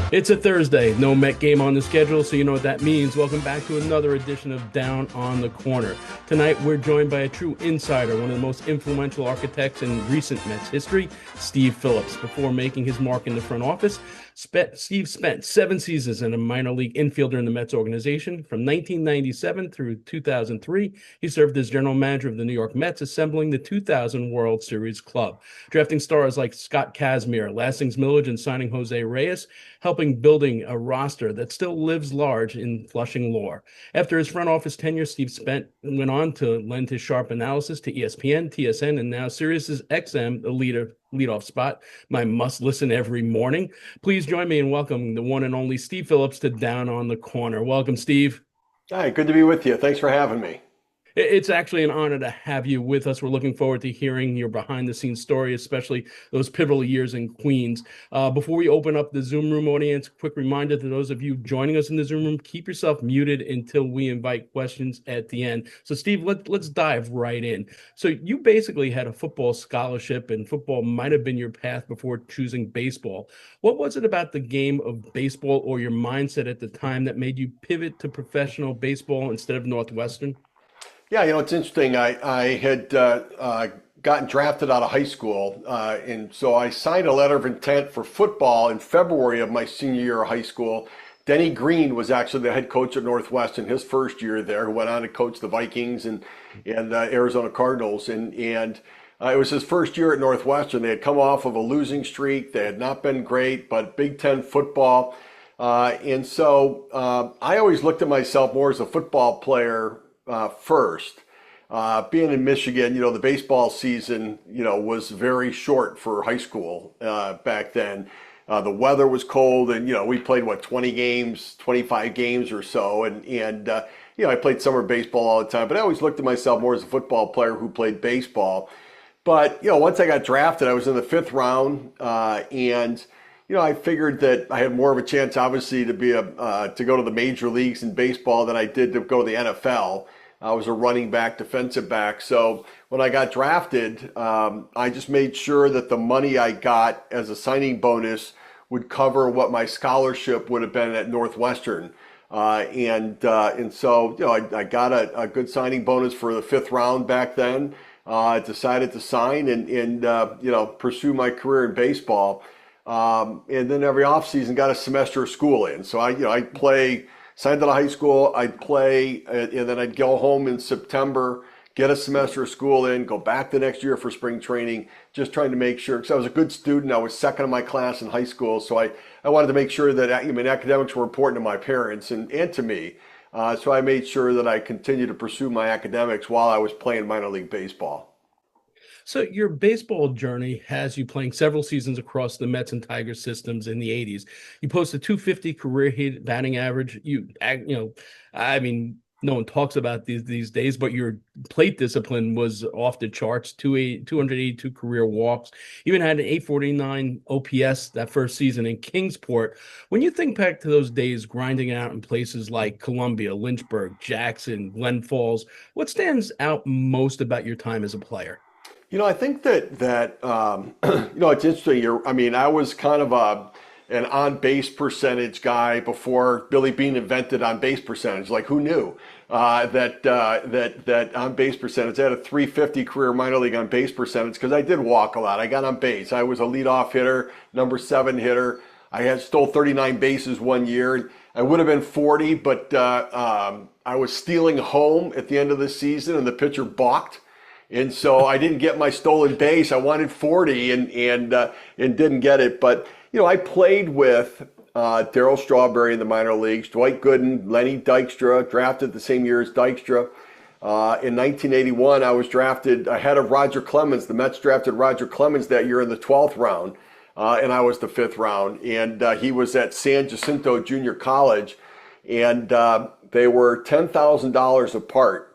It's a Thursday, no Met game on the schedule, so you know what that means. Welcome back to another edition of Down on the Korner. Tonight, we're joined by a true insider, one of the most influential architects in recent Mets history, Steve Phillips. Before making his mark in the front office, Steve spent 7 seasons as a minor league infielder in the Mets organization. From 1997 through 2003, he served as general manager of the New York Mets, assembling the 2000 World Series club. Drafting stars like Scott Kazmir, Lastings Millage, and signing José Reyes, helping building a roster that still lives large in Flushing lore. After his front office tenure, Steve went on to lend his sharp analysis to ESPN, TSN, and now SiriusXM, the leadoff spot, my must listen every morning. Please join me in welcoming the one and only Steve Phillips to Down on the Korner. Welcome, Steve. Hi, good to be with you. Thanks for having me. It's actually an honor to have you with us. We're looking forward to hearing your behind the scenes story, especially those pivotal years in Queens. Before we open up the Zoom room audience, quick reminder to those of you joining us in the Zoom room, keep yourself muted until we invite questions at the end. So Steve, let's dive right in. So you basically had a football scholarship, and football might have been your path before choosing baseball. What was it about the game of baseball or your mindset at the time that made you pivot to professional baseball instead of Northwestern? Yeah, it's interesting. I had gotten drafted out of high school, and so I signed a letter of intent for football in February of my senior year of high school. Denny Green was actually the head coach at Northwestern his first year there, who went on to coach the Vikings and Arizona Cardinals. And it was his first year at Northwestern. They had come off of a losing streak. They had not been great, but Big Ten football. And so I always looked at myself more as a football player first. Being in Michigan, the baseball season, was very short for high school back then. The weather was cold, and we played 20 games, 25 games or so, and I played summer baseball all the time. But I always looked at myself more as a football player who played baseball. But once I got drafted, I was in the 5th round, and I figured that I had more of a chance, obviously, to go to the major leagues in baseball than I did to go to the NFL. I was a running back, defensive back. So when I got drafted, I just made sure that the money I got as a signing bonus would cover what my scholarship would have been at Northwestern. And so I got a good signing bonus for the 5th round back then. I decided to sign and pursue my career in baseball. And then every offseason got a semester of school in. So I'd play, signed out of high school, I'd play, and then I'd go home in September, get a semester of school in, go back the next year for spring training, just trying to make sure, because I was a good student. I was second in my class in high school. So I wanted to make sure that academics were important to my parents and to me. So I made sure that I continued to pursue my academics while I was playing minor league baseball. So your baseball journey has you playing several seasons across the Mets and Tigers systems in the 80s. You posted 250 career hit batting average. I mean, no one talks about these days, but your plate discipline was off the charts. 282 career walks. Even had an 849 OPS that first season in Kingsport. When you think back to those days grinding out in places like Columbia, Lynchburg, Jackson, Glens Falls, what stands out most about your time as a player? I think that it's interesting. I was kind of an on base percentage guy before Billy Beane invented on base percentage. Like, who knew that on base percentage? I had a 350 career minor league on base percentage because I did walk a lot. I got on base. I was a leadoff hitter, number 7 hitter. I had stole 39 bases one year. I would have been 40, but I was stealing home at the end of the season, and the pitcher balked. And so I didn't get my stolen base. I wanted 40 and didn't get it. But I played with Darryl Strawberry in the minor leagues, Dwight Gooden, Lenny Dykstra, drafted the same year as Dykstra. In 1981, I was drafted ahead of Roger Clemens. The Mets drafted Roger Clemens that year in the 12th round, and I was the 5th round. And he was at San Jacinto Junior College, and they were $10,000 apart.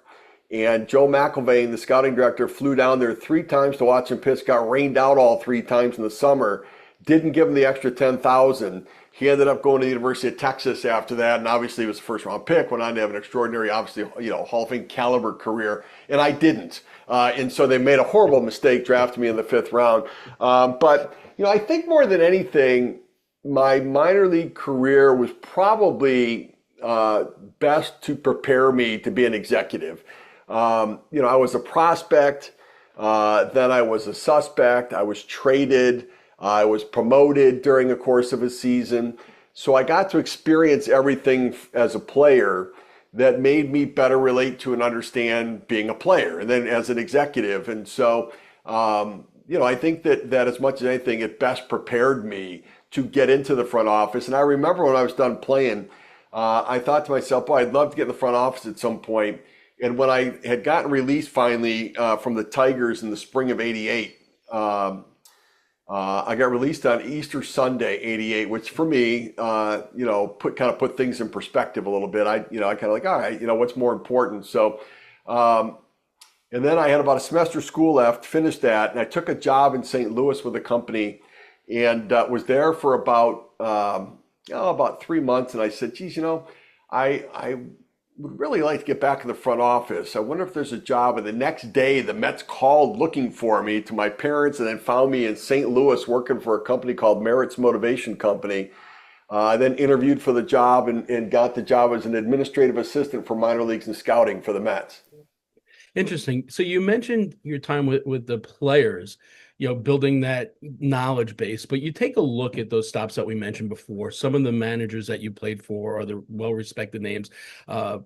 And Joe McIlvaine, the scouting director, flew down there 3 times to watch him pitch, got rained out all 3 times in the summer, didn't give him the extra 10,000. He ended up going to the University of Texas after that, and obviously he was a first round pick, went on to have an extraordinary, obviously, Hall of Fame caliber career, and I didn't. And so they made a horrible mistake drafting me in the 5th round. But I think more than anything, my minor league career was probably best to prepare me to be an executive. I was a prospect, then I was a suspect, I was traded, I was promoted during the course of a season. So I got to experience everything as a player that made me better relate to and understand being a player and then as an executive. And so, I think that as much as anything, it best prepared me to get into the front office. And I remember when I was done playing, I thought to myself, boy, I'd love to get in the front office at some point. And when I had gotten released finally from the Tigers in the spring of '88, I got released on Easter Sunday '88, which for me, put things in perspective a little bit. I kind of like, all right, what's more important? So, and then I had about a semester of school left, finished that, and I took a job in St. Louis with a company, and was there for about 3 months. And I said, geez, I would really like to get back in the front office. I wonder if there's a job. And the next day, the Mets called looking for me to my parents, and then found me in St. Louis working for a company called Merritt's Motivation Company. I then interviewed for the job and got the job as an administrative assistant for minor leagues and scouting for the Mets. Interesting. So you mentioned your time with the players, building that knowledge base, but you take a look at those stops that we mentioned before. Some of the managers that you played for are the well-respected names.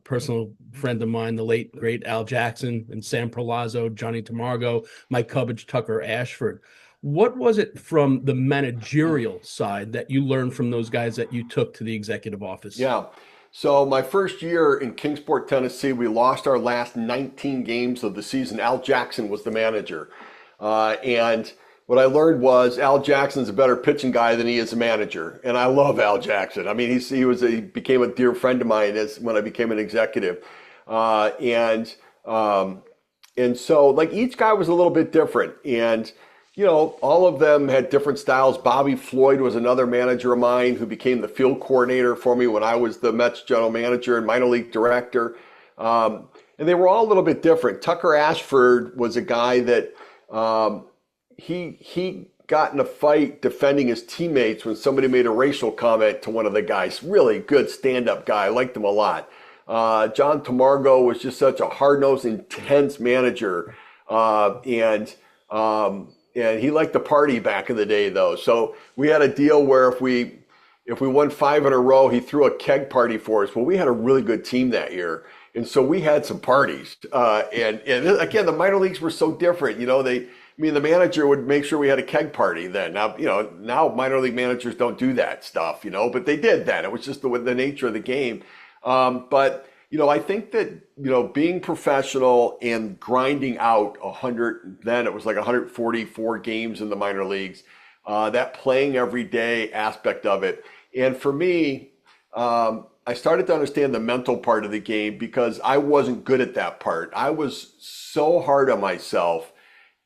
Personal friend of mine, the late, great Al Jackson and Sam Perlazzo, Johnny Tamargo, Mike Cubbage, Tucker Ashford. What was it from the managerial side that you learned from those guys that you took to the executive office? Yeah. So my first year in Kingsport, Tennessee, we lost our last 19 games of the season. Al Jackson was the manager. And what I learned was Al Jackson's a better pitching guy than he is a manager. And I love Al Jackson. I mean, he became a dear friend of mine when I became an executive. And so like each guy was a little bit different. And all of them had different styles. Bobby Floyd was another manager of mine who became the field coordinator for me when I was the Mets general manager and minor league director. And they were all a little bit different. Tucker Ashford was a guy that he got in a fight defending his teammates when somebody made a racial comment to one of the guys. Really good stand-up guy. I liked him a lot. John Tamargo was just such a hard-nosed, intense manager. And he liked to party back in the day, though. So we had a deal where if we won 5 in a row, he threw a keg party for us. Well, we had a really good team that year, and so we had some parties. And again, the minor leagues were so different. The manager would make sure we had a keg party then. Now minor league managers don't do that stuff, but they did then. It was just the nature of the game. But I think that, being professional and grinding out 100, then it was like 144 games in the minor leagues, that playing every day aspect of it. And for me, I started to understand the mental part of the game because I wasn't good at that part. I was so hard on myself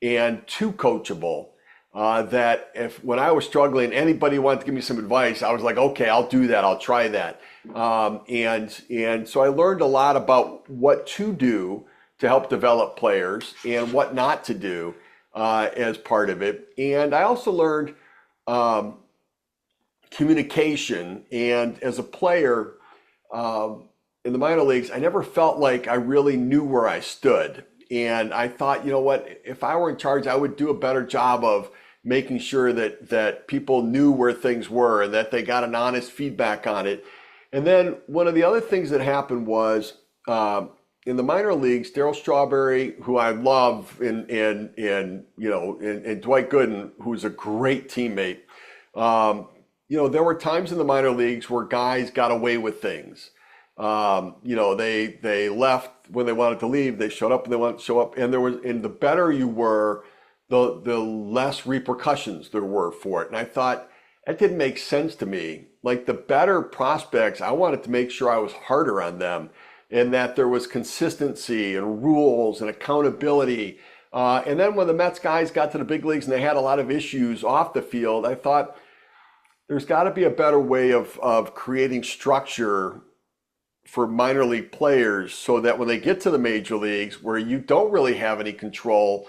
and too coachable that when I was struggling, anybody wanted to give me some advice, I was like, okay, I'll do that. I'll try that. And so I learned a lot about what to do to help develop players and what not to do as part of it. And I also learned communication. And as a player in the minor leagues, I never felt like I really knew where I stood. And I thought, if I were in charge, I would do a better job of making sure that people knew where things were and that they got an honest feedback on it. And then one of the other things that happened was in the minor leagues, Darryl Strawberry, who I love, and Dwight Gooden, who's a great teammate. There were times in the minor leagues where guys got away with things. They left when they wanted to leave. They showed up when they wanted to show up. And the better you were, the less repercussions there were for it. And I thought that didn't make sense to me. Like the better prospects, I wanted to make sure I was harder on them and that there was consistency and rules and accountability. And then when the Mets guys got to the big leagues and they had a lot of issues off the field, I thought there's got to be a better way of creating structure for minor league players so that when they get to the major leagues where you don't really have any control,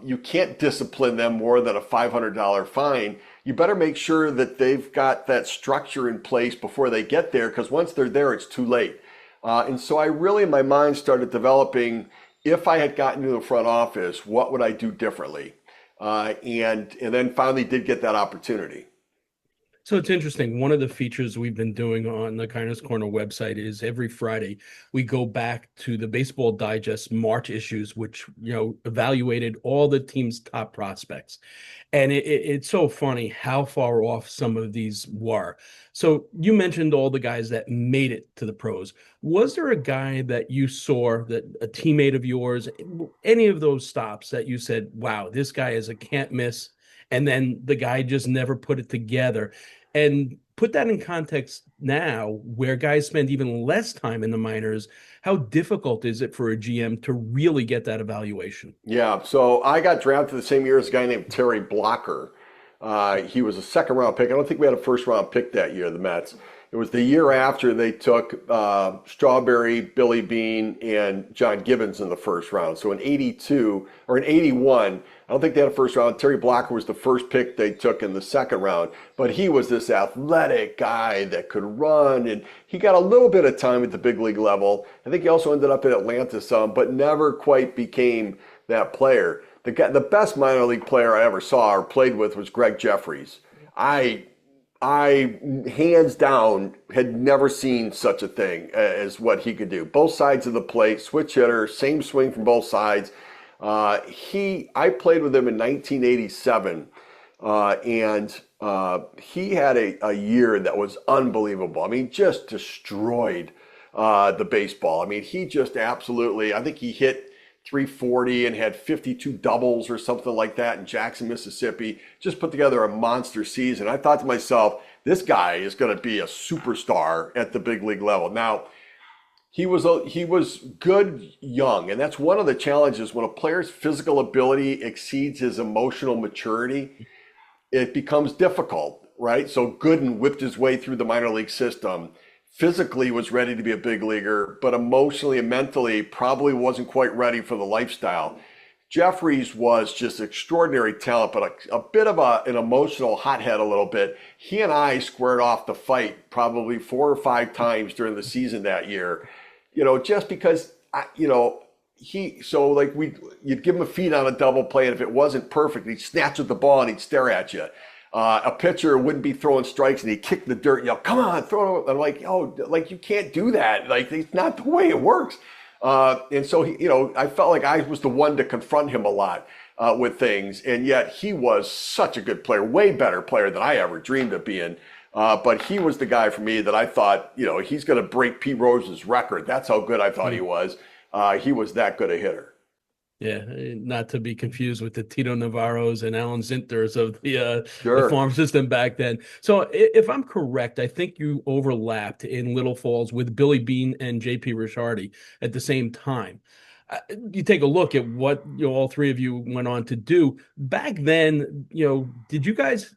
you can't discipline them more than a $500 fine, you better make sure that they've got that structure in place before they get there, because once they're there, it's too late. And so I really, in my mind, started developing, if I had gotten to the front office, what would I do differently? And then finally did get that opportunity. So it's interesting. One of the features we've been doing on the KINER'S Corner website is every Friday we go back to the Baseball Digest March issues, which, evaluated all the team's top prospects. And it's so funny how far off some of these were. So you mentioned all the guys that made it to the pros. Was there a guy that you saw, that a teammate of yours, any of those stops that you said, wow, this guy is a can't miss, and then the guy just never put it together? And put that in context now, where guys spend even less time in the minors. How difficult is it for a GM to really get that evaluation? Yeah, so I got drafted the same year as a guy named Terry Blocker. He was a second round pick. I don't think we had a first round pick that year, the Mets. It was the year after they took Strawberry, Billy Bean, and John Gibbons in the first round. So in 82 or in 81, I don't think they had a first round. Terry Blocker was the first pick they took in the second round. But he was this athletic guy that could run, and he got a little bit of time at the big league level. I think he also ended up in Atlanta some, but never quite became that player. The best minor league player I ever saw or played with was Greg Jeffries. I hands down had never seen such a thing as what he could do. Both sides of the plate, switch hitter, same swing from both sides. I played with him in 1987, and he had a year that was unbelievable. I mean, just destroyed the baseball. I mean, he just absolutely, I think he hit 340 and had 52 doubles or something like that in Jackson, Mississippi. Just put together a monster season. I thought to myself, this guy is going to be a superstar at the big league level. Now, he was good young, and that's one of the challenges when a player's physical ability exceeds his emotional maturity. It becomes difficult, right? So Gooden whipped his way through the minor league system. Physically was ready to be a big leaguer, but emotionally and mentally probably wasn't quite ready for the lifestyle. Jeffries was just extraordinary talent, but a bit of an emotional hothead a little bit. He and I squared off the fight probably 4 or 5 times during the season that year. Just because, you'd give him a feed on a double play, and if it wasn't perfect, he'd snatch at the ball and he'd stare at you. A pitcher wouldn't be throwing strikes and he'd kick the dirt and yell, come on, throw it. I'm like, you can't do that. Like, it's not the way it works. And so, I felt like I was the one to confront him a lot with things. And yet he was such a good player, way better player than I ever dreamed of being. But he was the guy for me that I thought, he's going to break Pete Rose's record. That's how good I thought he was. He was that good a hitter. Yeah, not to be confused with the Tito Navarros and Alan Zinters of the Sure. farm system back then. So if I'm correct, I think you overlapped in Little Falls with Billy Bean and J.P. Ricciardi at the same time. You take a look at what all three of you went on to do back then. Did you guys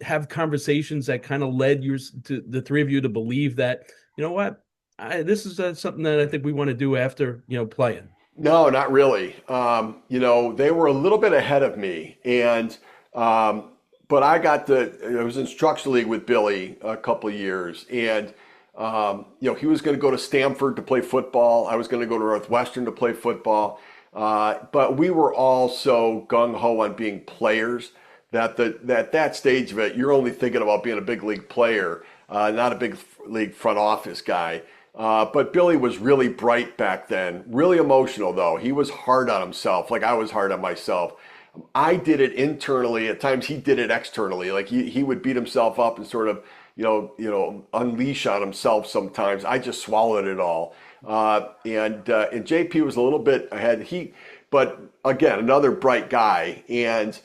have conversations that kind of led to the three of you to believe that, this is something that I think we want to do after playing? No, not really. They were a little bit ahead of me, but I was in instruction league with Billy a couple of years, and he was going to go to Stanford to play football. I was going to go to Northwestern to play football, but we were all so gung ho on being players that that stage of it, you're only thinking about being a big league player, not a big league front office guy. But Billy was really bright back then, really emotional though. He was hard on himself, like I was hard on myself. I did it internally. At times he did it externally. Like he would beat himself up and sort of, unleash on himself sometimes. I just swallowed it all. And JP was a little bit ahead. But again, another bright guy. And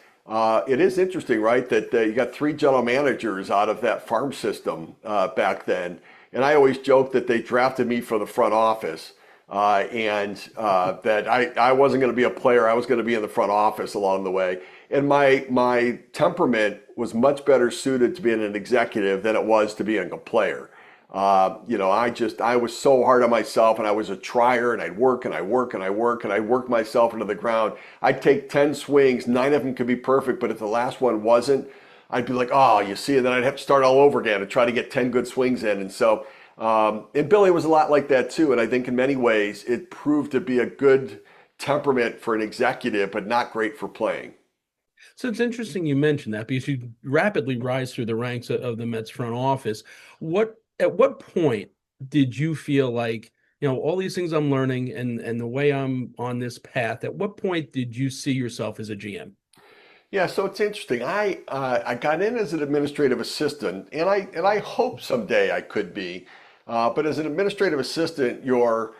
it is interesting, right, that you got 3 general managers out of that farm system back then. And I always joke that they drafted me for the front office, and that I wasn't going to be a player. I was going to be in the front office along the way. And my temperament was much better suited to being an executive than it was to being a player. I was so hard on myself, and I was a trier, and I'd work and I work and I work and I worked myself into the ground. I'd take 10 swings, 9 of them could be perfect, but if the last one wasn't, I'd be like, oh, you see, and then I'd have to start all over again to try to get 10 good swings in. And so, and Billy was a lot like that too. And I think in many ways it proved to be a good temperament for an executive, but not great for playing. So it's interesting you mentioned that because you rapidly rise through the ranks of the Mets front office. At what point did you feel like, all these things I'm learning and the way I'm on this path, at what point did you see yourself as a GM? Yeah, so it's interesting. I got in as an administrative assistant, and I hope someday I could be. But as an administrative assistant, you're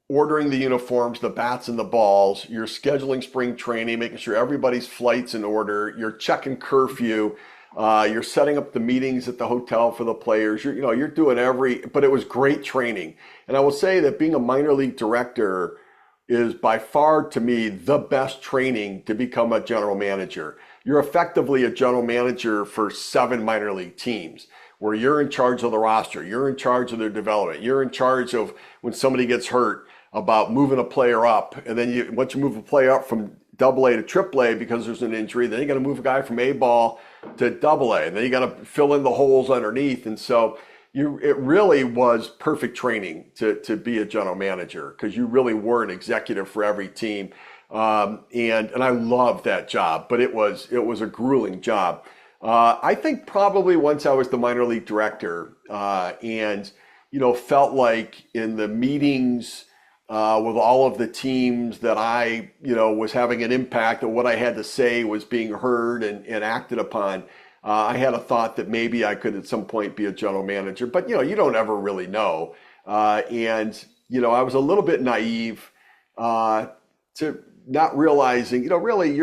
ordering the uniforms, the bats and the balls, you're scheduling spring training, making sure everybody's flight's in order, you're checking curfew, you're setting up the meetings at the hotel for the players. You're doing but it was great training. And I will say that being a minor league director is by far, to me, the best training to become a general manager. You're effectively a general manager for 7 minor league teams, where you're in charge of the roster, you're in charge of their development, you're in charge of when somebody gets hurt, about moving a player up. And then once you move a player up from AA to AAA because there's an injury, then you got to move a guy from A ball to AA, and then you got to fill in the holes underneath. And so it really was perfect training to be a general manager, because you really were an executive for every team. And I loved that job, but it was a grueling job. I think probably once I was the minor league director, and felt like in the meetings with all of the teams that I was having an impact, that what I had to say was being heard and acted upon. I had a thought that maybe I could at some point be a general manager, but you don't ever really know. And I was a little bit naive to not realizing, really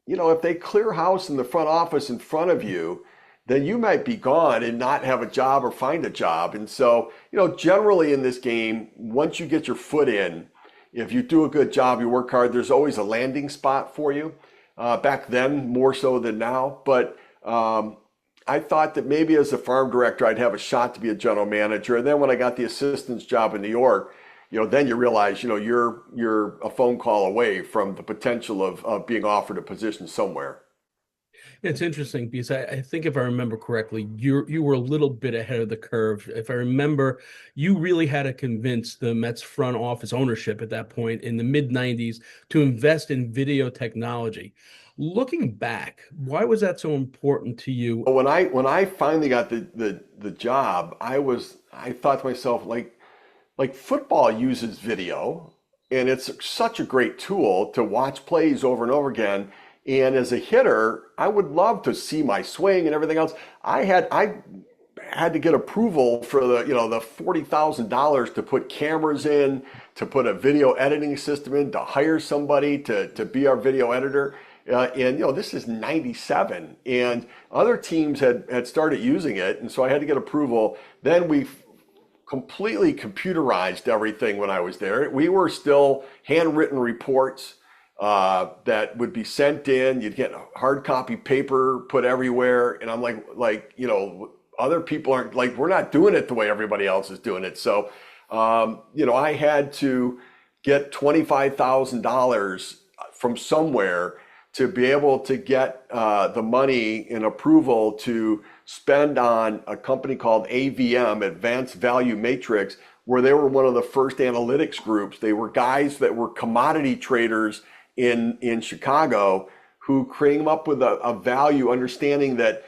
if they clear house in the front office in front of you, then you might be gone and not have a job or find a job. And so, generally in this game, once you get your foot in, if you do a good job, you work hard, there's always a landing spot for you. Back then, more so than now. But I thought that maybe as a farm director, I'd have a shot to be a general manager. And then when I got the assistant's job in New York, then you realize, you're a phone call away from the potential of being offered a position somewhere. It's interesting because I think if I remember correctly, you were a little bit ahead of the curve. If I remember, you really had to convince the Mets front office ownership at that point in the mid 90s to invest in video technology. Looking back, why was that so important to you? When I finally got the job, I thought to myself, like football uses video, and it's such a great tool to watch plays over and over again. And as a hitter, I would love to see my swing and everything else. I had to get approval for the $40,000 to put cameras in, to put a video editing system in, to hire somebody to be our video editor. And this is 97, and other teams had started using it, and so I had to get approval. Then we completely computerized everything when I was there. We were still handwritten reports that would be sent in. You'd get hard copy paper put everywhere, and I'm like other people aren't, like, we're not doing it the way everybody else is doing it. So I had to get $25,000 from somewhere to be able to get the money and approval to spend on a company called AVM, Advanced Value Matrix, where they were one of the first analytics groups. They were guys that were commodity traders in Chicago who came up with a value, understanding that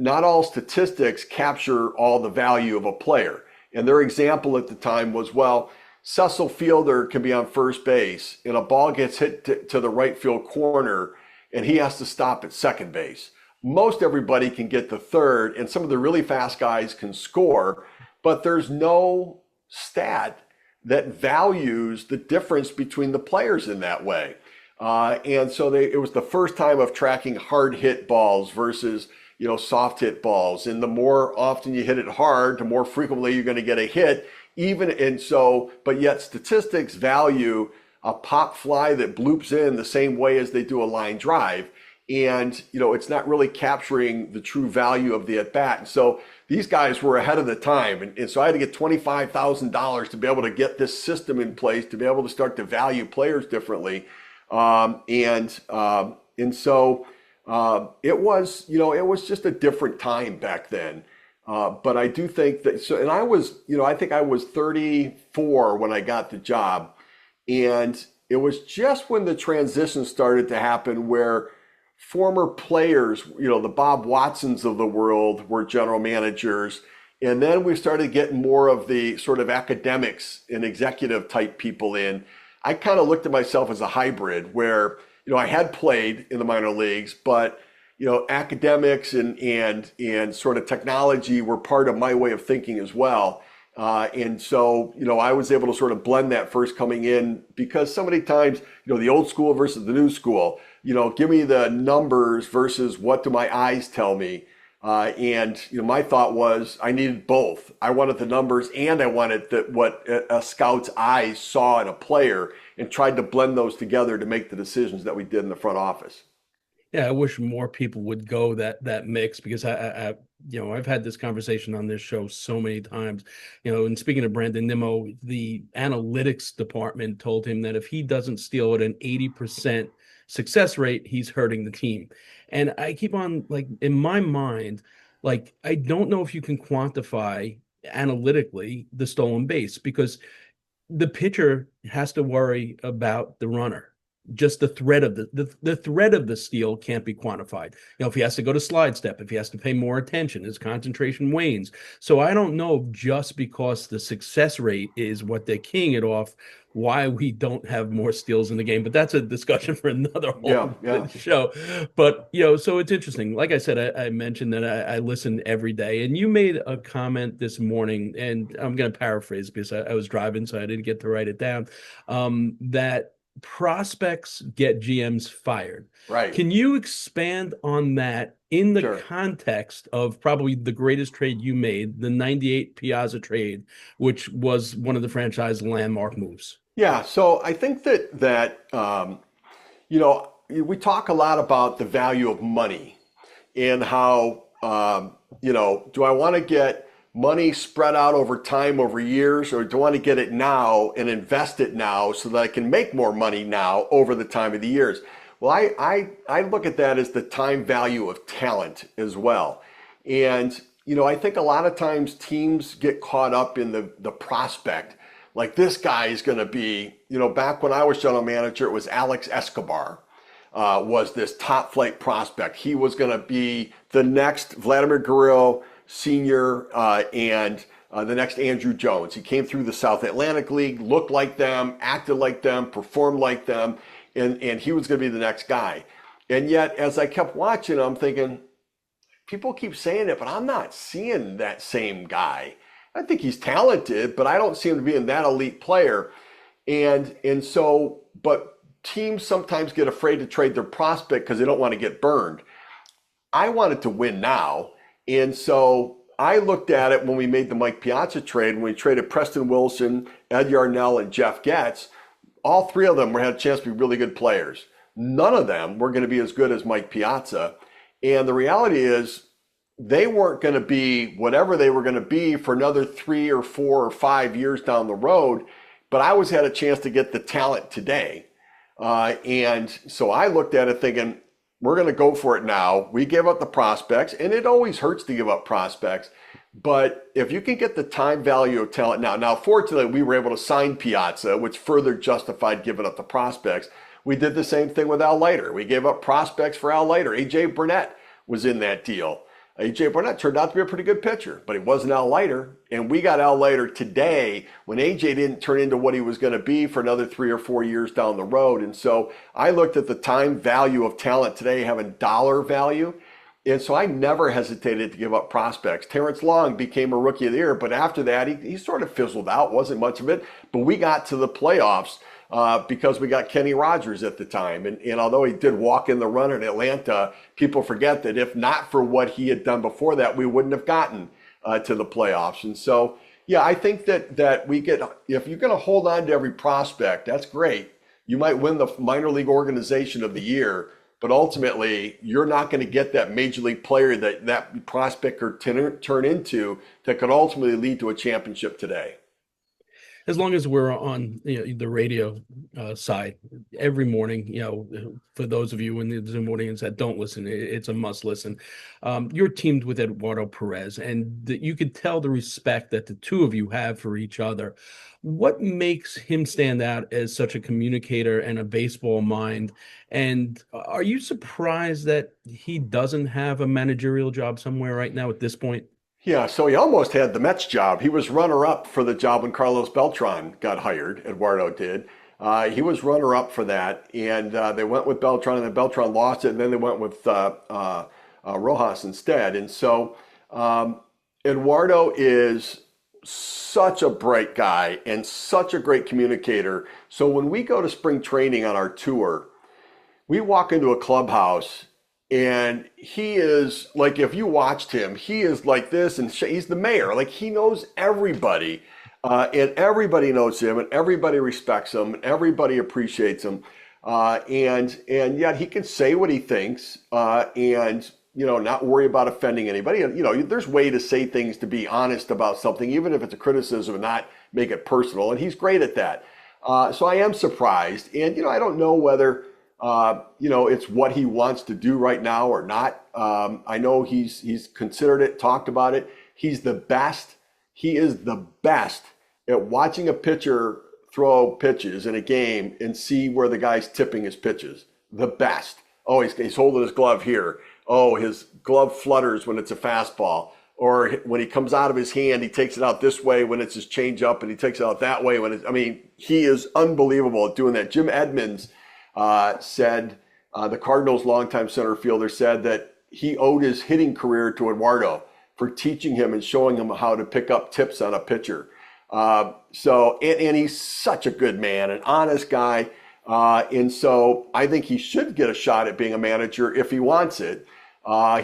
not all statistics capture all the value of a player. And their example at the time was, well, Cecil Fielder can be on first base and a ball gets hit to the right field corner and he has to stop at second base. Most everybody can get to third, and some of the really fast guys can score, but there's no stat that values the difference between the players in that way. And so it was the first time of tracking hard hit balls versus soft hit balls. And the more often you hit it hard, the more frequently you're going to get a hit. But yet statistics value a pop fly that bloops in the same way as they do a line drive. And, it's not really capturing the true value of the at bat. And so these guys were ahead of the time. And so I had to get $25,000 to be able to get this system in place, to be able to start to value players differently. And so It was, it was just a different time back then. But I do think that, so, and I was, I think I was 34 when I got the job. And it was just when the transition started to happen where former players, the Bob Watsons of the world were general managers. And then we started getting more of the sort of academics and executive type people in. I kind of looked at myself as a hybrid where, I had played in the minor leagues, but academics and sort of technology were part of my way of thinking as well. And so, I was able to sort of blend that first coming in because so many times, the old school versus the new school, give me the numbers versus what do my eyes tell me? And my thought was I needed both. I wanted the numbers and I wanted what a scout's eyes saw in a player and tried to blend those together to make the decisions that we did in the front office. Yeah, I wish more people would go that mix because I've had this conversation on this show so many times. And speaking of Brandon Nimmo, the analytics department told him that if he doesn't steal at an 80% success rate, he's hurting the team. And I keep on, like, in my mind, like, I don't know if you can quantify analytically the stolen base because the pitcher has to worry about the runner. Just the threat of the threat of the steal can't be quantified. If he has to go to slide step, if he has to pay more attention, his concentration wanes. So I don't know just because the success rate is what they're keying it off, why we don't have more steals in the game. But that's a discussion for another whole show. But so it's interesting. Like I said, I mentioned that I listen every day, and you made a comment this morning, and I'm going to paraphrase because I was driving, so I didn't get to write it down. That prospects get GMs fired. Right. Can you expand on that in the context of probably the greatest trade you made, the 98 Piazza trade, which was one of the franchise landmark moves? Yeah. So I think that we talk a lot about the value of money and how, do I want to get money spread out over time, over years, or do I want to get it now and invest it now so that I can make more money now over the time of the years? Well, I look at that as the time value of talent as well. And, I think a lot of times teams get caught up in the prospect. Like this guy is going to be, back when I was general manager, it was Alex Escobar was this top flight prospect. He was going to be the next Vladimir Guerrero Senior and the next Andrew Jones. He came through the South Atlantic League, looked like them, acted like them, performed like them, and he was going to be the next guy. And yet, as I kept watching, I'm thinking, people keep saying it, but I'm not seeing that same guy. I think he's talented, but I don't see him being that elite player. And so, but teams sometimes get afraid to trade their prospect because they don't want to get burned. I wanted to win now. And so I looked at it when we made the Mike Piazza trade, when we traded Preston Wilson, Ed Yarnell, and Jeff Getz. All three of them had a chance to be really good players. None of them were going to be as good as Mike Piazza. And the reality is they weren't going to be whatever they were going to be for another 3 or 4 or 5 years down the road. But I always had a chance to get the talent today. And so I looked at it thinking, we're going to go for it now. We give up the prospects, and it always hurts to give up prospects. But if you can get the time value of talent now fortunately, we were able to sign Piazza, which further justified giving up the prospects. We did the same thing with Al Leiter. We gave up prospects for Al Leiter. A.J. Burnett was in that deal. A.J. Burnett turned out to be a pretty good pitcher, but he wasn't Al Leiter. And we got Al Leiter today when A.J. didn't turn into what he was going to be for another 3 or 4 years down the road. And so I looked at the time value of talent today having dollar value. And so I never hesitated to give up prospects. Terrence Long became a Rookie of the Year, but after that, he sort of fizzled out. Wasn't much of it. But we got to the playoffs because we got Kenny Rogers at the time. And although he did walk in the run in Atlanta, people forget that if not for what he had done before that, we wouldn't have gotten to the playoffs. And so, yeah, I think that we get, if you're going to hold on to every prospect, that's great. You might win the minor league organization of the year, but ultimately you're not going to get that major league player that prospect could turn into that could ultimately lead to a championship today. as long as we're on the radio side every morning, for those of you in the Zoom audience that don't listen, it's a must listen. You're teamed with Eduardo Pérez, and you could tell the respect that the two of you have for each other. What makes him stand out as such a communicator and a baseball mind? And are you surprised that he doesn't have a managerial job somewhere right now at this point? Yeah, so he almost had the Mets job. He was runner-up for the job when Carlos Beltran got hired. Eduardo did. He was runner-up for that, and they went with Beltran, and then Beltran lost it, and then they went with Rojas instead. And so Eduardo is such a bright guy and such a great communicator. So when we go to spring training on our tour, we walk into a clubhouse and he is like, if you watched him, he is like this, and he's the mayor. Like, he knows everybody, and everybody knows him, and everybody respects him, and everybody appreciates him. And yet he can say what he thinks, and not worry about offending anybody. And there's way to say things to be honest about something, even if it's a criticism, and not make it personal. And he's great at that. So I am surprised, and I don't know whether it's what he wants to do right now or not. I know he's considered it, talked about it. He's the best. He is the best at watching a pitcher throw pitches in a game and see where the guy's tipping his pitches. The best. Oh, he's holding his glove here. Oh, his glove flutters when it's a fastball. Or when he comes out of his hand, he takes it out this way when it's his changeup, and he takes it out that way he is unbelievable at doing that. Jim Edmonds said, the Cardinals' longtime center fielder, said that he owed his hitting career to Eduardo for teaching him and showing him how to pick up tips on a pitcher. And he's such a good man, an honest guy. And so I think he should get a shot at being a manager if he wants it.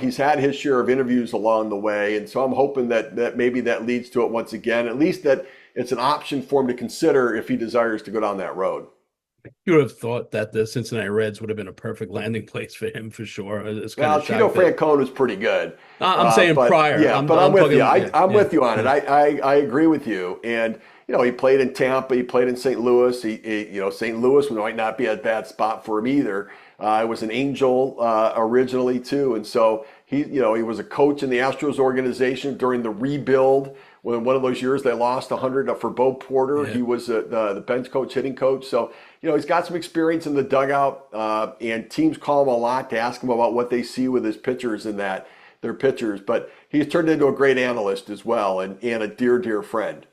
He's had his share of interviews along the way. And so I'm hoping that maybe that leads to it once again, at least that it's an option for him to consider if he desires to go down that road. You would have thought that the Cincinnati Reds would have been a perfect landing place for him, for sure. Well, Tito Francona is pretty good. I'm saying prior. Yeah, I'm with you. I'm with you on it. I agree with you. And, he played in Tampa. He played in St. Louis. St. Louis might not be a bad spot for him either. It was an Angel originally, too. And so he was a coach in the Astros organization during the rebuild. When one of those years they lost 100 for Bo Porter, He was the bench coach, hitting coach. So, he's got some experience in the dugout, and teams call him a lot to ask him about what they see with his pitchers and their pitchers. But he's turned into a great analyst as well, and a dear, dear friend.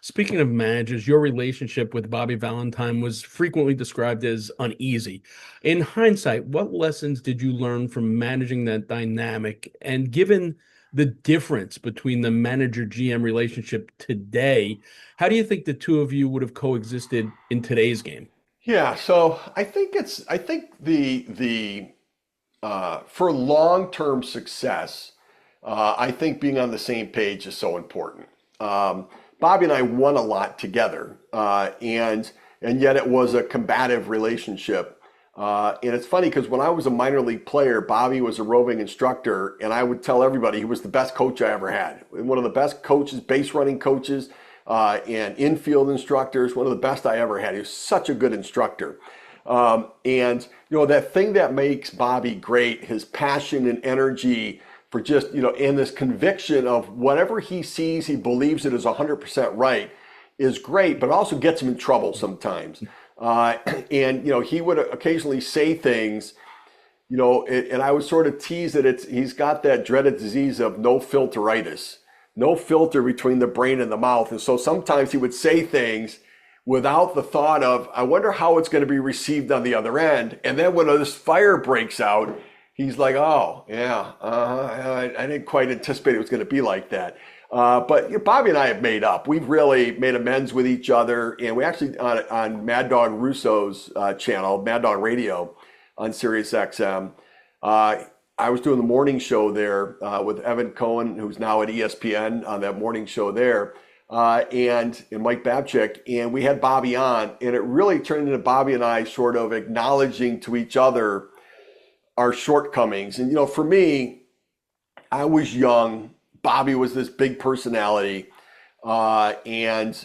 Speaking of managers, your relationship with Bobby Valentine was frequently described as uneasy. In hindsight, what lessons did you learn from managing that dynamic? And given the difference between the manager-GM relationship today, how do you think the two of you would have coexisted in today's game? Yeah, so I think for long-term success, I think being on the same page is so important. Bobby and I won a lot together, and yet it was a combative relationship. And it's funny because when I was a minor league player, Bobby was a roving instructor, and I would tell everybody he was the best coach I ever had. One of the best coaches, base running coaches, and infield instructors, one of the best I ever had. He was such a good instructor. And that thing that makes Bobby great, his passion and energy for just, and this conviction of whatever he sees, he believes it is 100% right, is great, but also gets him in trouble sometimes. And he would occasionally say things, and I would sort of tease that he's got that dreaded disease of no filteritis, no filter between the brain and the mouth. And so sometimes he would say things without the thought of, I wonder how it's going to be received on the other end. And then when this fire breaks out, he's like, oh, yeah, I didn't quite anticipate it was going to be like that. But Bobby and I have made up. We've really made amends with each other. And we actually, on Mad Dog Russo's channel, Mad Dog Radio on SiriusXM, I was doing the morning show there with Evan Cohen, who's now at ESPN on that morning show there, and Mike Babchick. And we had Bobby on, and it really turned into Bobby and I sort of acknowledging to each other our shortcomings. And, for me, I was young. Bobby was this big personality. And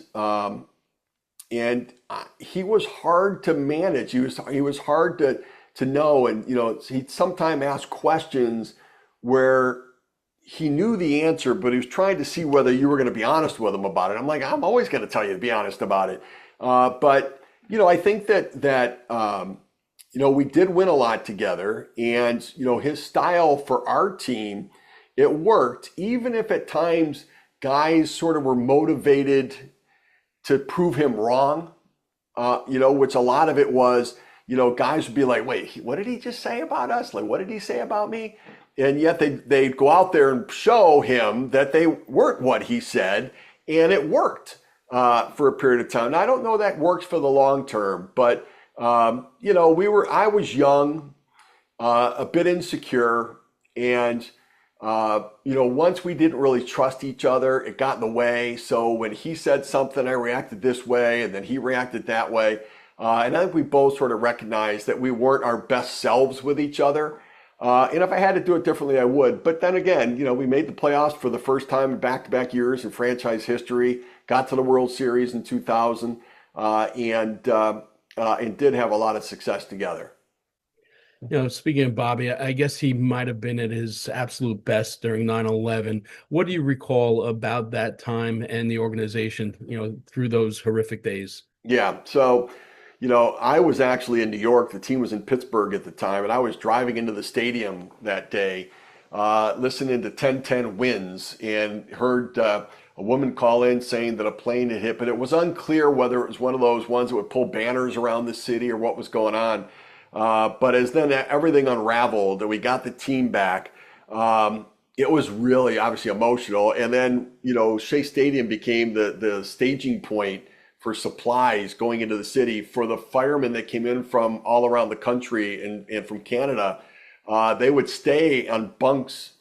he was hard to manage. He was hard to know, and he'd sometimes ask questions where he knew the answer, but he was trying to see whether you were going to be honest with him about it. I'm like, I'm always going to tell you to be honest about it. But I think that we did win a lot together, and his style for our team, it worked, even if at times guys sort of were motivated to prove him wrong. Which a lot of it was, guys would be like, wait, what did he just say about us? Like, what did he say about me? And yet they'd go out there and show him that they weren't what he said, and it worked for a period of time. Now, I don't know that works for the long term, but I was young, a bit insecure, and once we didn't really trust each other, it got in the way. So when he said something, I reacted this way, and then he reacted that way. And I think we both sort of recognized that we weren't our best selves with each other. And if I had to do it differently, I would. But then again, we made the playoffs for the first time in back-to-back years in franchise history, got to the World Series in 2000, and did have a lot of success together. Speaking of Bobby, I guess he might have been at his absolute best during 9/11. What do you recall about that time and the organization, through those horrific days? Yeah. So, I was actually in New York. The team was in Pittsburgh at the time, and I was driving into the stadium that day, listening to 10-10 Wins, and heard a woman call in saying that a plane had hit, but it was unclear whether it was one of those ones that would pull banners around the city or what was going on. But as then everything unraveled and we got the team back, it was really obviously emotional. And then, Shea Stadium became the staging point for supplies going into the city for the firemen that came in from all around the country and from Canada. They would stay on bunks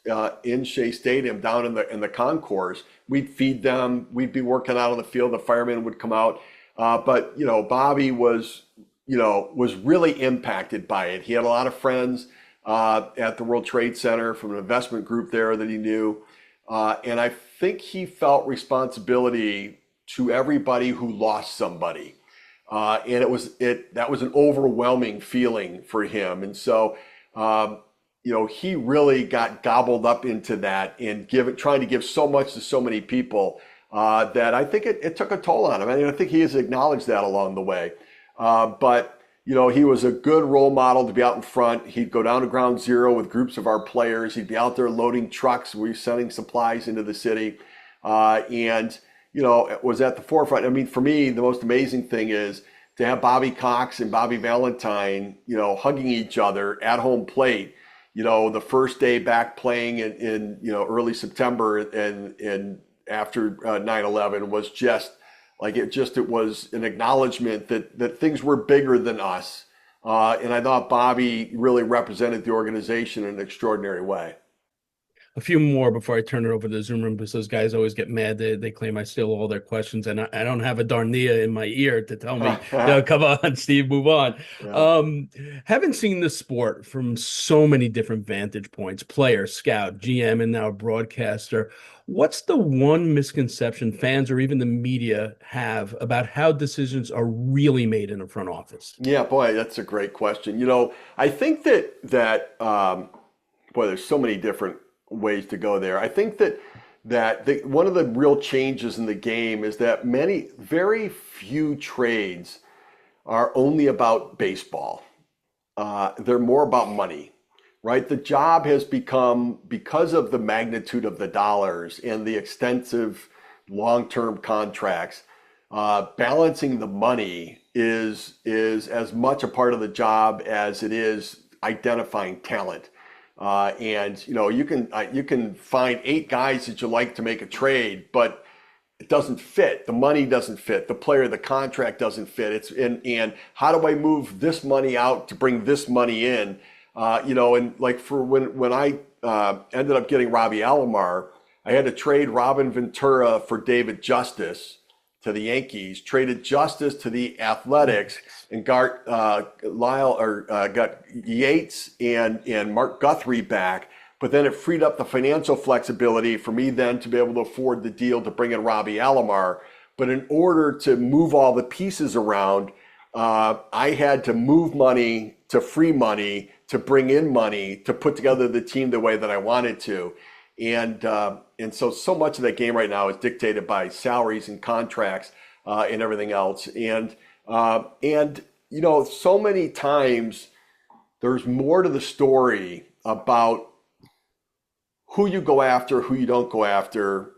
in Shea Stadium down in the concourse. We'd feed them. We'd be working out on the field. The firemen would come out. But Bobby was really impacted by it. He had a lot of friends at the World Trade Center from an investment group there that he knew. And I think he felt responsibility to everybody who lost somebody. And that was an overwhelming feeling for him. And so, he really got gobbled up into that and trying to give so much to so many people that I think it took a toll on him. I think he has acknowledged that along the way. But he was a good role model to be out in front. He'd go down to ground zero with groups of our players. He'd be out there loading trucks. We were sending supplies into the city. And was at the forefront. For me, the most amazing thing is to have Bobby Cox and Bobby Valentine, hugging each other at home plate, the first day back playing in early September and after 9/11 was just, it was an acknowledgement that things were bigger than us. And I thought Bobby really represented the organization in an extraordinary way. A few more before I turn it over to the Zoom room, because those guys always get mad. They claim I steal all their questions, and I don't have a darnia in my ear to tell me, come on, Steve, move on. Yeah. Having seen the sport from so many different vantage points, player, scout, GM, and now broadcaster, what's the one misconception fans or even the media have about how decisions are really made in a front office? Yeah, boy, that's a great question. I think that there's so many different ways to go there. I think that one of the real changes in the game is that very few trades are only about baseball. They're more about money, right? The job has become, because of the magnitude of the dollars and the extensive long-term contracts, balancing the money is as much a part of the job as it is identifying talent. And you can find 8 guys that you like to make a trade, but it doesn't fit. The money doesn't fit. The player, the contract doesn't fit. And how do I move this money out to bring this money in? And like for when I ended up getting Robbie Alomar, I had to trade Robin Ventura for David Justice to the Yankees, traded Justice to the Athletics, and got Yates and Mark Guthrie back. But then it freed up the financial flexibility for me then to be able to afford the deal to bring in Robbie Alomar, But in order to move all the pieces around, I had to move money to free money to bring in money to put together the team the way that I wanted to. And so much of that game right now is dictated by salaries and contracts and everything else. And you know, so many times there's more to the story about who you go after, who you don't go after,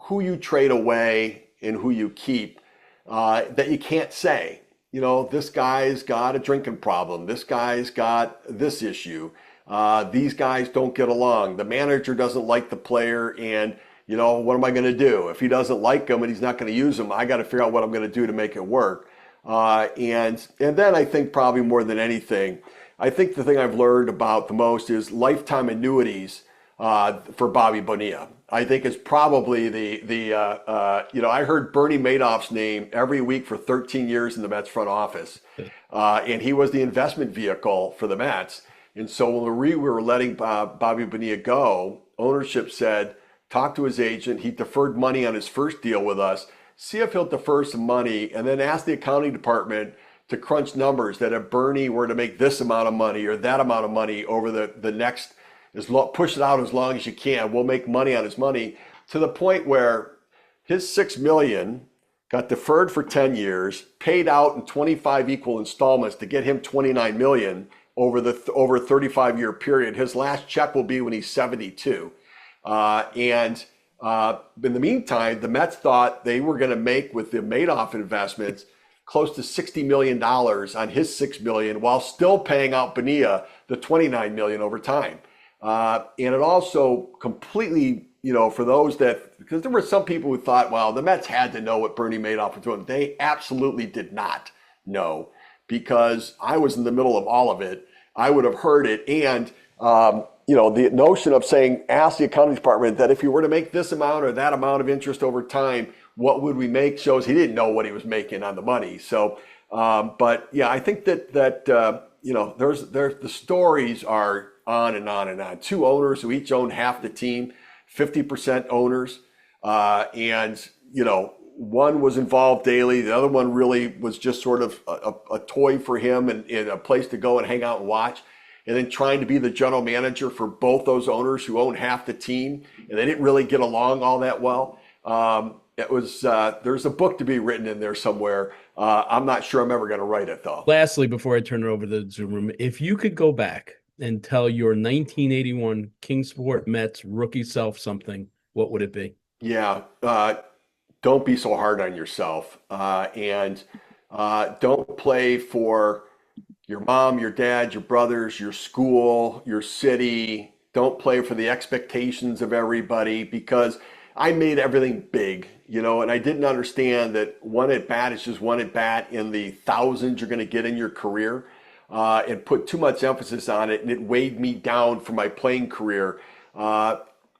who you trade away and who you keep, that you can't say. You know, this guy's got a drinking problem. This guy's got this issue. These guys don't get along. The manager doesn't like the player, and you know, what am I going to do? If he doesn't like him and he's not going to use him, I got to figure out what I'm going to do to make it work. And then I think probably more than anything, I think the thing I've learned about the most is lifetime annuities for Bobby Bonilla. I think it's probably you know, I heard Bernie Madoff's name every week for 13 years in the Mets front office. And he was the investment vehicle for the Mets. And so when we were letting Bobby Bonilla go, ownership said, talk to his agent. He deferred money on his first deal with us. See if he'll defer some money, and then ask the accounting department to crunch numbers that if Bernie were to make this amount of money or that amount of money over the next, push it out as long as you can. We'll make money on his money, to the point where his $6 million got deferred for 10 years, paid out in 25 equal installments to get him $29 million over a 35-year period. His last check will be when he's 72. In the meantime, the Mets thought they were going to make, with the Madoff investments, close to $60 million on his $6 million, while still paying out Bonilla the $29 million over time. And it also completely, you know, for those that, because there were some people who thought, well, the Mets had to know what Bernie Madoff was doing. They absolutely did not know, because I was in the middle of all of it. I would have heard it. And, you know, the notion of saying, ask the accounting department that if you were to make this amount or that amount of interest over time, what would we make, shows he didn't know what he was making on the money. So, but yeah, I think that you know, the stories are on and on and on. Two owners who each own half the team, 50% owners, and you know, one was involved daily. The other one really was just sort of a toy for him and a place to go and hang out and watch. And then trying to be the general manager for both those owners who own half the team, and they didn't really get along all that well. It was there's a book to be written in there somewhere. I'm not sure I'm ever going to write it, though. Lastly, before I turn it over to the Zoom room, if you could go back and tell your 1981 Kingsport Mets rookie self something, what would it be? Yeah, don't be so hard on yourself, and don't play for your mom, your dad, your brothers, your school, your city. Don't play for the expectations of everybody, because I made everything big, you know, and I didn't understand that one at bat is just one at bat in the thousands you're going to get in your career, and put too much emphasis on it, and it weighed me down for my playing career.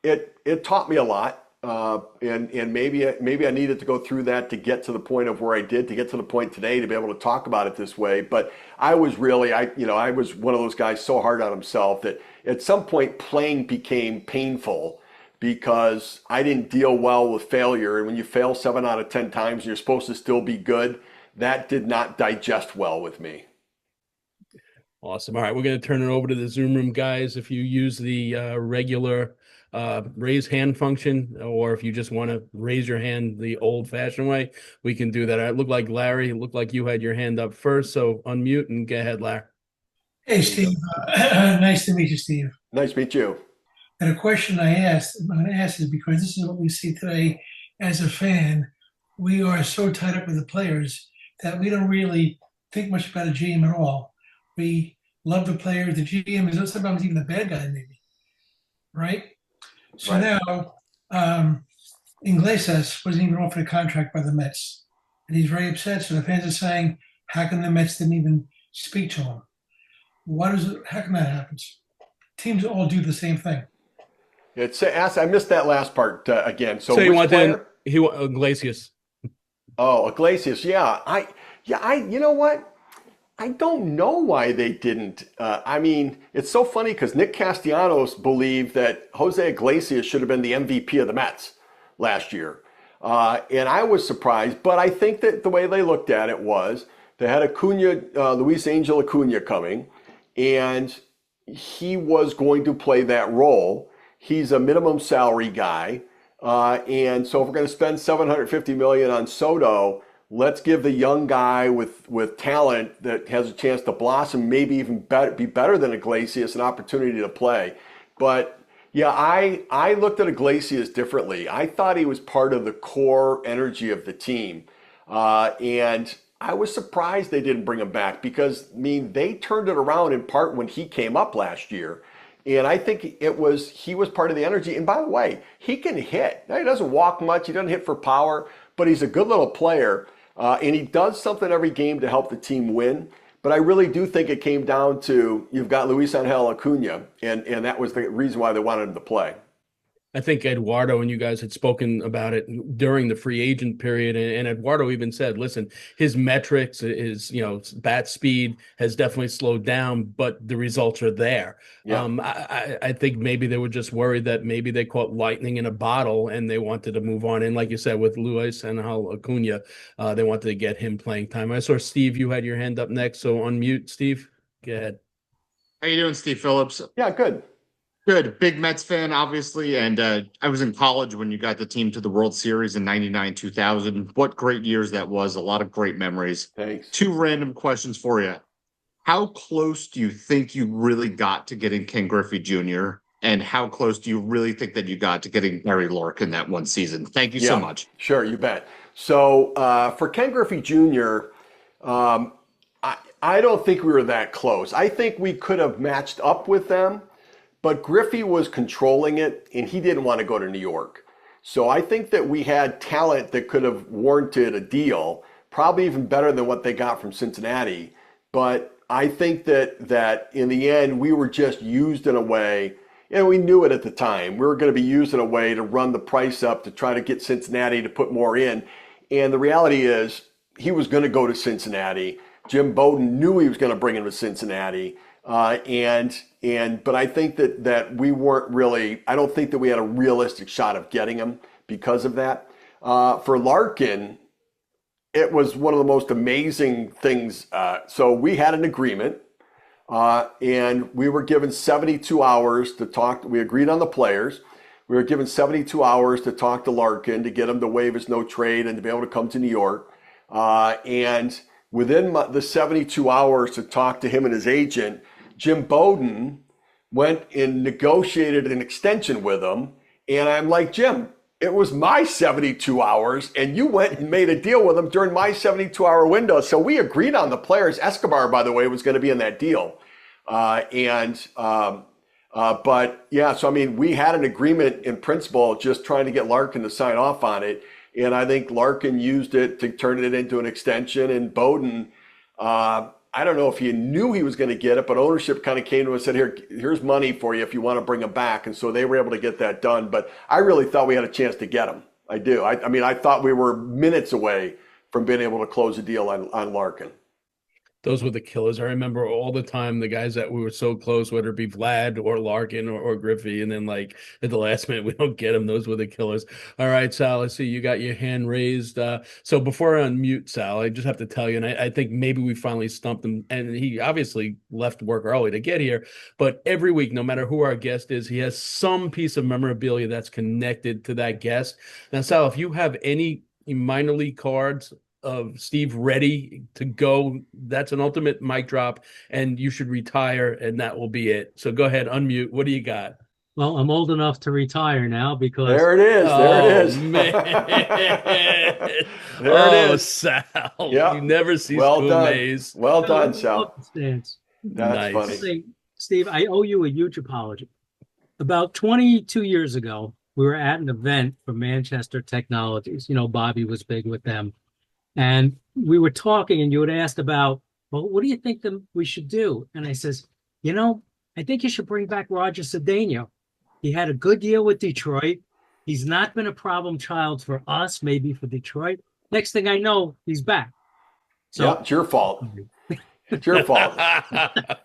It taught me a lot. And maybe I needed to go through that to get to the point of where I did, to get to the point today to be able to talk about it this way. But I was really, I was one of those guys so hard on himself that at some point playing became painful, because I didn't deal well with failure. And when you fail 7 out of 10 times and you're supposed to still be good, that did not digest well with me. Awesome. All right, we're going to turn it over to the Zoom room, guys. If you use the regular raise hand function, or if you just want to raise your hand the old-fashioned way, we can do that. It looked like Larry, it looked like you had your hand up first, so unmute and go ahead, Larry. Hey, Steve. Nice to meet you, Steve. Nice to meet you. And a question I'm going to ask is because this is what we see today as a fan. We are so tied up with the players that we don't really think much about a GM at all. We love the players. The GM is sometimes even the bad guy, maybe. Right? So Right. now, Iglesias wasn't even offered a contract by the Mets. And he's very upset. So the fans are saying, how come the Mets didn't even speak to him? How come that happens? Teams all do the same thing. I missed that last part again. So you which want player? Iglesias. Oh, Iglesias. Yeah. You know what? I don't know why they didn't. I mean, it's so funny because Nick Castellanos believed that Jose Iglesias should have been the MVP of the Mets last year. And I was surprised, but I think that the way they looked at it was they had Luis Angel Acuna coming, and he was going to play that role. He's a minimum salary guy. And so if we're going to spend $750 million on Soto, let's give the young guy with talent that has a chance to blossom, maybe even be better than Iglesias, an opportunity to play. But yeah, I looked at Iglesias differently. I thought he was part of the core energy of the team. And I was surprised they didn't bring him back because, I mean, they turned it around in part when he came up last year. And I think he was part of the energy. And by the way, he can hit. Now, he doesn't walk much. He doesn't hit for power, but he's a good little player. And he does something every game to help the team win. But I really do think it came down to you've got Luis Angel Acuna, and that was the reason why they wanted him to play. I think Eduardo and you guys had spoken about it during the free agent period, and Eduardo even said, listen, his metrics, his bat speed has definitely slowed down, but the results are there. Yeah. I think maybe they were just worried that maybe they caught lightning in a bottle and they wanted to move on. And like you said, with Luis and Acuna, they wanted to get him playing time. I saw Steve, you had your hand up next, so unmute, Steve. Go ahead. How you doing, Steve Phillips? Yeah, good. Good. Big Mets fan, obviously. And I was in college when you got the team to the World Series in 99, 2000. What great years that was. A lot of great memories. Thanks. 2 random questions for you. How close do you think you really got to getting Ken Griffey Jr.? And how close do you really think that you got to getting Barry Larkin that one season? Thank you so much. Sure, you bet. So for Ken Griffey Jr., I don't think we were that close. I think we could have matched up with them. But Griffey was controlling it, and he didn't want to go to New York. So I think that we had talent that could have warranted a deal, probably even better than what they got from Cincinnati. But I think that in the end, we were just used in a way, and we knew it at the time. We were going to be used in a way to run the price up to try to get Cincinnati to put more in. And the reality is, he was going to go to Cincinnati. Jim Bowden knew he was going to bring him to Cincinnati. But I think that we weren't really, I don't think that we had a realistic shot of getting him because of that. For Larkin, it was one of the most amazing things. So we had an agreement, and we were given 72 hours to talk. We agreed on the players. We were given 72 hours to talk to Larkin to get him to waive his no trade and to be able to come to New York. And within the 72 hours to talk to him and his agent, Jim Bowden went and negotiated an extension with him. And I'm like, Jim, it was my 72 hours and you went and made a deal with him during my 72-hour window. So we agreed on the players. Escobar, by the way, was going to be in that deal. But yeah, so I mean, we had an agreement in principle, just trying to get Larkin to sign off on it. And I think Larkin used it to turn it into an extension. And Bowden, I don't know if he knew he was going to get it, but ownership kind of came to him and said, here's money for you if you want to bring him back. And so they were able to get that done. But I really thought we had a chance to get him. I do. I mean, I thought we were minutes away from being able to close a deal on Larkin. Those were the killers. I remember all the time the guys that we were so close, whether it be Vlad or Larkin or Griffey, and then like at the last minute we don't get them. Those were the killers. All right, Sal, I see you got your hand raised. So before I unmute Sal, I just have to tell you, and I think maybe we finally stumped him, and he obviously left work early to get here, but every week, no matter who our guest is, he has some piece of memorabilia that's connected to that guest. Now, Sal, if you have any minor league cards of Steve ready to go, that's an ultimate mic drop, and you should retire, and that will be it. So go ahead, unmute. What do you got? Well, I'm old enough to retire now because there it is. There it is. Man. There it is. Sal. Yep. You never cease Well to done. amaze. Well done, Sal. That's Nice. Funny. Steve, I owe you a huge apology. About 22 years ago, we were at an event for Manchester Technologies. You know, Bobby was big with them. And we were talking, and you had asked about, well, what do you think we should do? And I says, I think you should bring back Roger Cedeno. He had a good deal with Detroit. He's not been a problem child for us, maybe for Detroit. Next thing I know, he's back. So yeah, it's your fault. It's your fault.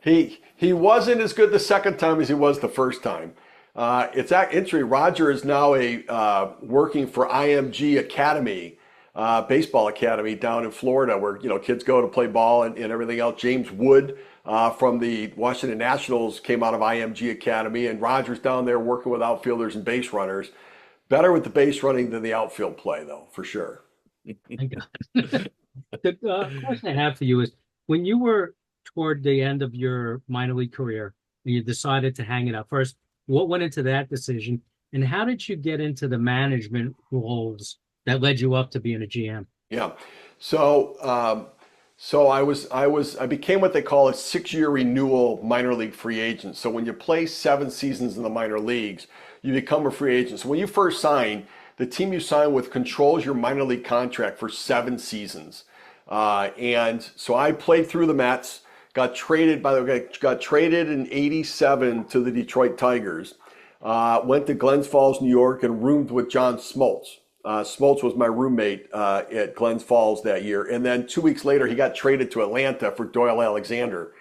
He wasn't as good the second time as he was the first time. It's interesting. Roger is now working for IMG Academy, baseball academy down in Florida, where kids go to play ball and everything else. James Wood from the Washington Nationals came out of IMG Academy, and Roger's down there working with outfielders and base runners. Better with the base running than the outfield play, though, for sure. Thank God. The question I have for you is, when you were toward the end of your minor league career and you decided to hang it up, first, what went into that decision, and how did you get into the management roles that led you up to being a GM? Yeah, so I became what they call a 6-year renewal minor league free agent. So when you play 7 seasons in the minor leagues, you become a free agent. So when you first sign, the team you sign with controls your minor league contract for 7 seasons. And so I played through the Mets, got traded in '87 to the Detroit Tigers, went to Glens Falls, New York, and roomed with John Smoltz. Smoltz was my roommate at Glens Falls that year. And then 2 weeks later, he got traded to Atlanta for Doyle Alexander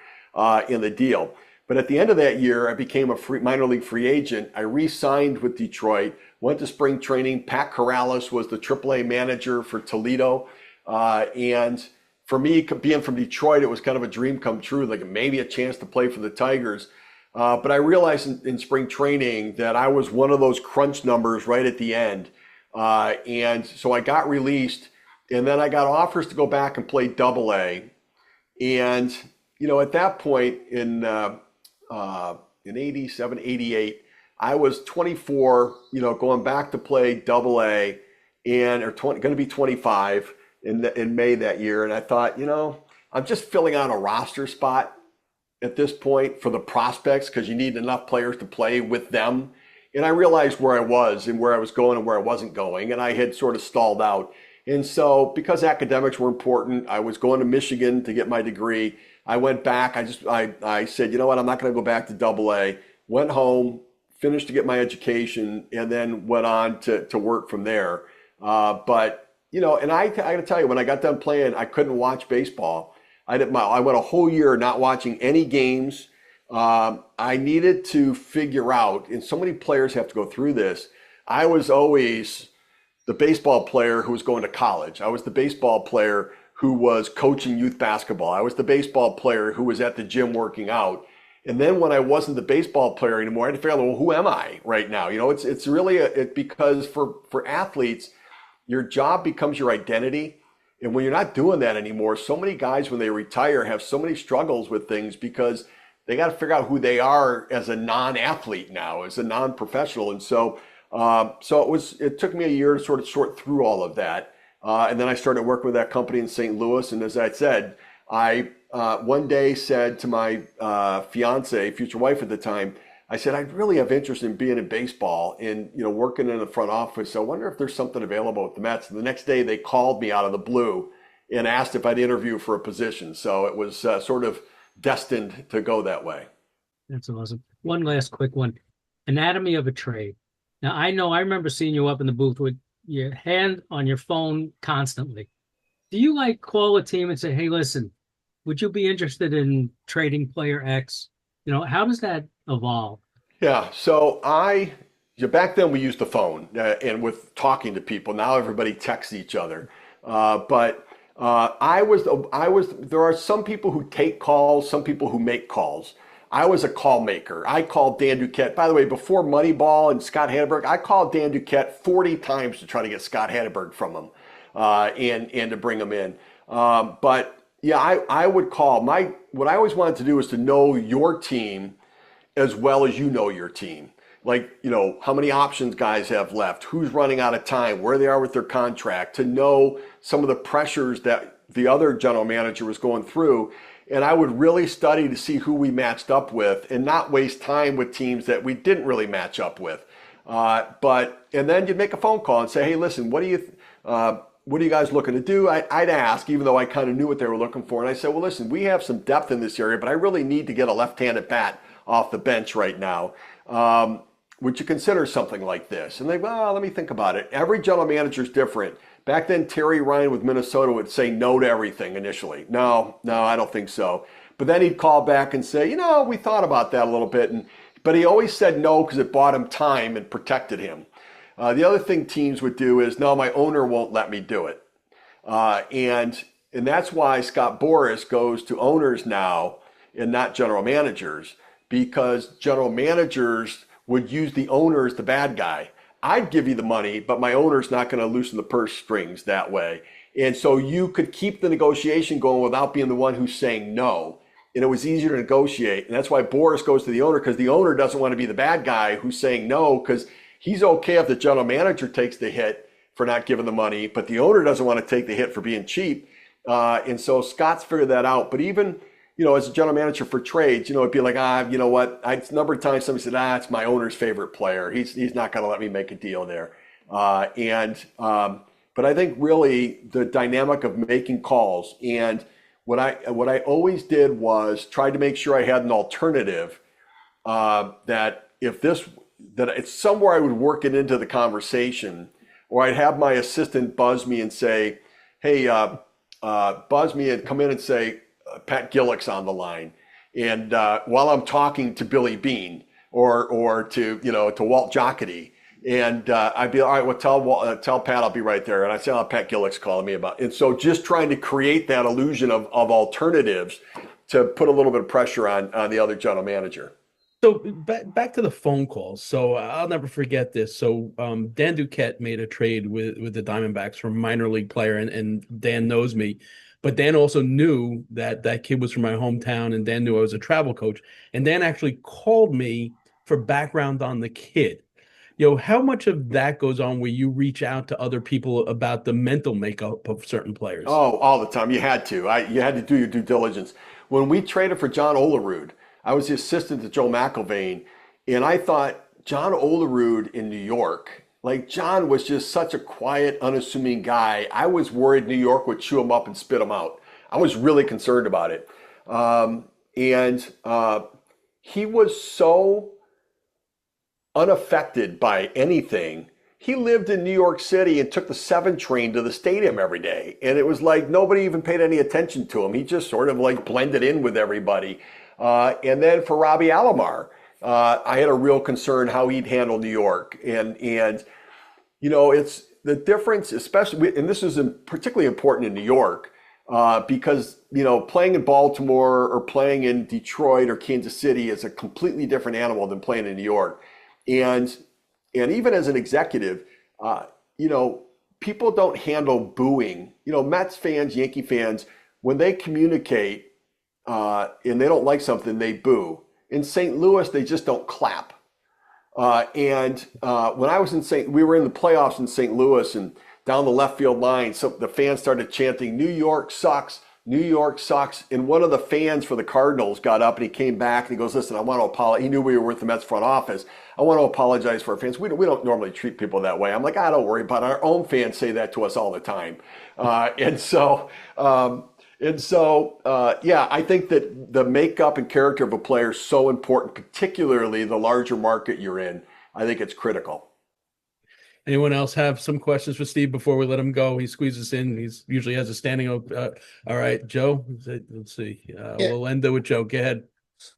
in the deal. But at the end of that year, I became a minor league free agent. I re-signed with Detroit, went to spring training. Pat Corrales was the AAA manager for Toledo. And for me, being from Detroit, it was kind of a dream come true, like maybe a chance to play for the Tigers. But I realized in spring training that I was one of those crunch numbers right at the end. And so I got released, and then I got offers to go back and play AA. And, at that point in 87, 88, I was 24, going back to play AA and going to be 25 in May that year. And I thought, I'm just filling out a roster spot at this point for the prospects, because you need enough players to play with them. And I realized where I was and where I was going and where I wasn't going. And I had sort of stalled out. And so because academics were important, I was going to Michigan to get my degree. I went back. I said, you know what, I'm not going to go back to AA. Went home, finished to get my education, and then went on to work from there. But, and I got to tell you, when I got done playing, I couldn't watch baseball. I went a whole year not watching any games. I needed to figure out, and so many players have to go through this. I was always the baseball player who was going to college. I was the baseball player who was coaching youth basketball. I was the baseball player who was at the gym working out. And then when I wasn't the baseball player anymore, I had to figure out, well, who am I right now? It's really because for athletes, your job becomes your identity. And when you're not doing that anymore, so many guys, when they retire, have so many struggles with things because they got to figure out who they are as a non-athlete now, as a non-professional. And so it took me a year to sort of sort through all of that. And then I started working with that company in St. Louis. And as I said, I one day said to my fiance, future wife at the time, I said, I really have interest in being in baseball and, working in the front office. So I wonder if there's something available with the Mets. And the next day they called me out of the blue and asked if I'd interview for a position. So it was sort of destined to go that way. That's awesome. One last quick one. Anatomy of a trade. Now, I remember seeing you up in the booth with your hand on your phone constantly. Do you call a team and say, hey, listen, would you be interested in trading player X? How does that evolve? Yeah. So back then we used the phone and with talking to people. Now everybody texts each other. But there are some people who take calls, some people who make calls. I was a call maker. I called Dan Duquette. By the way, before Moneyball and Scott Hatteberg, I called Dan Duquette 40 times to try to get Scott Hatteberg from him and to bring him in. But yeah, I would call. What I always wanted to do is to know your team as well as your team. How many options guys have left, who's running out of time, where they are with their contract, to know some of the pressures that the other general manager was going through. And I would really study to see who we matched up with and not waste time with teams that we didn't really match up with. And then you'd make a phone call and say, hey, listen, what are you guys looking to do? I'd ask, even though I kind of knew what they were looking for. And I said, well, listen, we have some depth in this area, but I really need to get a left-handed bat off the bench right now. Would you consider something like this? And they, well, let me think about it. Every general manager is different. Back then, Terry Ryan with Minnesota would say no to everything initially. No, I don't think so. But then he'd call back and say, we thought about that a little bit. but he always said no because it bought him time and protected him. The other thing teams would do is, no, my owner won't let me do it. And that's why Scott Boras goes to owners now and not general managers, because general managers would use the owner as the bad guy. I'd give you the money, but my owner's not going to loosen the purse strings that way. And so you could keep the negotiation going without being the one who's saying no. And it was easier to negotiate. And that's why Boras goes to the owner, because the owner doesn't want to be the bad guy who's saying no, because he's okay if the general manager takes the hit for not giving the money, but the owner doesn't want to take the hit for being cheap. And so Scott's figured that out. But even, as a general manager for trades, it'd be like, you know what? It's a number of times somebody said, it's my owner's favorite player. He's not going to let me make a deal there. But I think really the dynamic of making calls, and what I always did was try to make sure I had an alternative, that it's somewhere I would work it into the conversation, or I'd have my assistant buzz me and say, hey, buzz me and come in and say, Pat Gillick's on the line. And while I'm talking to Billy Bean or to Walt Jocketty, and I'd be, all right, well, tell Pat I'll be right there. And I say, Pat Gillick's calling me about. And so just trying to create that illusion of alternatives to put a little bit of pressure on the other general manager. So back to the phone calls. So I'll never forget this. So Dan Duquette made a trade with the Diamondbacks for a minor league player, and Dan knows me. But Dan also knew that kid was from my hometown, and Dan knew I was a travel coach. And Dan actually called me for background on the kid. How much of that goes on where you reach out to other people about the mental makeup of certain players? Oh, all the time. You had to. You had to do your due diligence. When we traded for John Olerud, I was the assistant to Joe McIlvain, and I thought John Olerud in New York, like John was just such a quiet, unassuming guy. I was worried New York would chew him up and spit him out. I was really concerned about it. And he was so unaffected by anything. He lived in New York City and took the 7 train to the stadium every day. And it was like nobody even paid any attention to him. He just sort of like blended in with everybody. And then for Robbie Alomar, I had a real concern how he'd handle New York. And it's the difference, especially, and this is particularly important in New York, because, playing in Baltimore or playing in Detroit or Kansas City is a completely different animal than playing in New York. And even as an executive, people don't handle booing. Mets fans, Yankee fans, when they communicate and they don't like something, they boo. In St. Louis, they just don't clap. When I was we were in the playoffs in St. Louis, and down the left field line, so the fans started chanting, "New York sucks, New York sucks." And one of the fans for the Cardinals got up and he came back and he goes, "Listen, I want to apologize." He knew we were with the Mets front office. "I want to apologize for our fans. We don't normally treat people that way." I'm like, "Don't worry about it. Our own fans say that to us all the time." I think that the makeup and character of a player is so important, particularly the larger market you're in. I think it's critical. Anyone else have some questions for Steve before we let him go? He squeezes in. He usually has a standing up. All right, Joe. Let's see. We'll end it with Joe. Go ahead.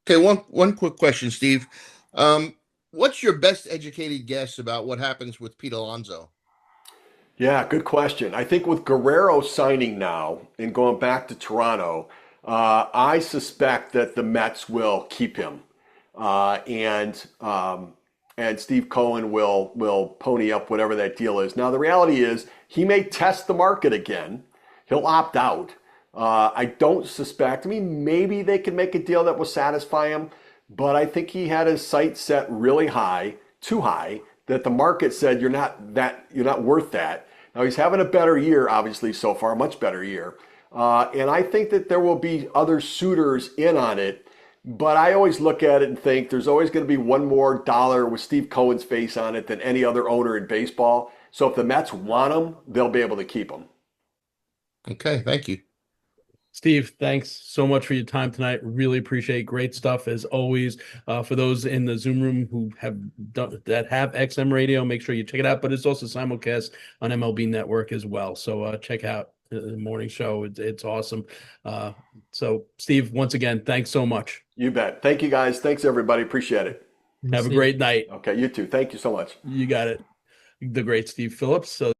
Okay, one quick question, Steve. What's your best educated guess about what happens with Pete Alonso? Yeah, good question. I think with Guerrero signing now and going back to Toronto, I suspect that the Mets will keep him, and Steve Cohen will pony up whatever that deal is. Now, the reality is he may test the market again. He'll opt out. I don't suspect. Maybe they can make a deal that will satisfy him, but I think he had his sights set really high, too high, that the market said you're not worth that. Now he's having a better year, obviously, so far, a much better year. And I think that there will be other suitors in on it. But I always look at it and think there's always going to be one more dollar with Steve Cohen's face on it than any other owner in baseball. So if the Mets want him, they'll be able to keep him. Okay, thank you. Steve, thanks so much for your time tonight. Really appreciate great stuff as always. For those in the Zoom room who have XM radio, make sure you check it out. But it's also simulcast on MLB Network as well. So check out the morning show. It's awesome. So Steve, once again, thanks so much. You bet. Thank you guys. Thanks everybody. Appreciate it. Have a great night. Okay, you too. Thank you so much. You got it. The great Steve Phillips. So